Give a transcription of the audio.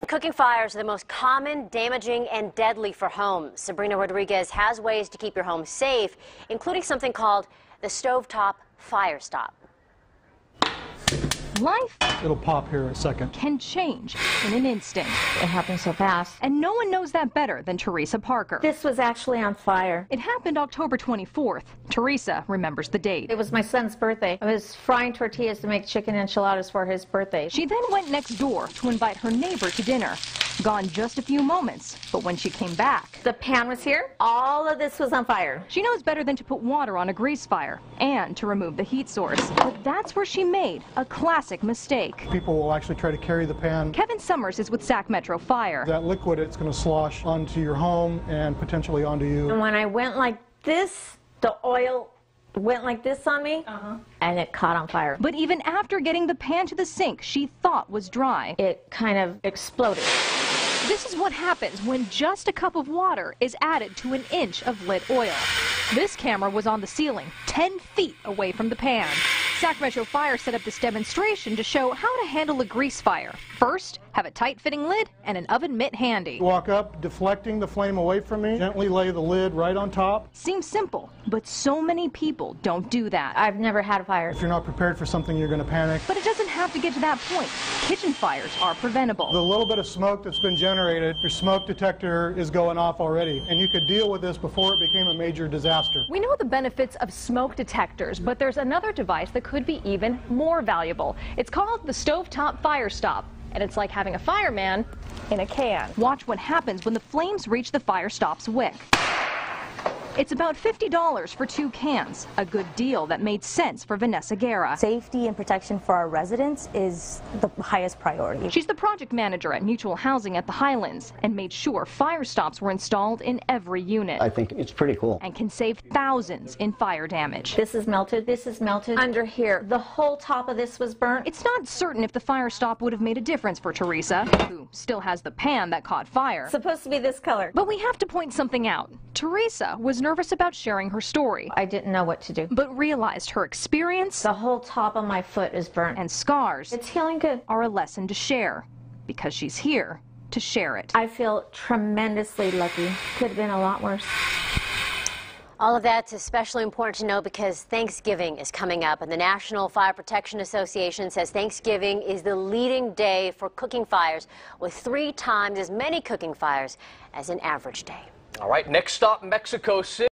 Cooking fires are the most common, damaging, and deadly for homes. Sabrina Rodriguez has ways to keep your home safe, including something called the stovetop fire stop. Life, It'll pop here in a second. can change in an instant. It happened so fast. And no one knows that better than Teresa Parker. This was actually on fire. It happened October 24th. Teresa remembers the date. It was my son's birthday. I was frying tortillas to make chicken enchiladas for his birthday. She then went next door to invite her neighbor to dinner. Gone just a few moments, but when she came back, The pan was here. All of this was on fire. she knows better than to put water on a grease fire and to remove the heat source. But that's where she made a classic mistake. People will actually try to carry the pan. Kevin Summers is with Sac Metro Fire. That liquid, it's going to slosh onto your home and potentially onto you. And when I went like this, the oil went like this on me, and it caught on fire. But even after getting the pan to the sink she thought was dry, It kind of exploded. this is what happens when just a cup of water is added to an inch of lit oil. This camera was on the ceiling, 10 feet away from the pan. Sac Metro Fire set up this demonstration to show how to handle a grease fire. First, have a tight-fitting lid and an oven mitt handy. Walk up, deflecting the flame away from me. Gently lay the lid right on top. Seems simple, but so many people don't do that. I've never had a fire. If you're not prepared for something, you're going to panic. But it doesn't have to get to that point. Kitchen fires are preventable. The little bit of smoke that's been generated, your smoke detector is going off already. And you could deal with this before it became a major disaster. We know the benefits of smoke detectors, but there's another device that could be even more valuable. It's called the stovetop fire stop, and it's like having a fireman in a can. Watch what happens when the flames reach the fire stop's wick. It's about $50 for 2 cans, a good deal that made sense for Vanessa Guerra. Safety and protection for our residents is the highest priority. She's the project manager at Mutual Housing at the Highlands and made sure fire stops were installed in every unit. I think it's pretty cool. And can save thousands in fire damage. This is melted. This is melted. Under here, the whole top of this was burnt. It's not certain if the fire stop would have made a difference for Teresa, who still has the pan that caught fire. It's supposed to be this color. But we have to point something out. Teresa was nervous about sharing her story, I didn't know what to do. but realized her experience The whole top of my foot is burnt. and scars It's healing good. are a lesson to share, because she's here to share it. I feel tremendously lucky. Could have been a lot worse. All of that's especially important to know because Thanksgiving is coming up, and the National Fire Protection Association says Thanksgiving is the leading day for cooking fires, with 3 times as many cooking fires as an average day. All right, next stop, Mexico City.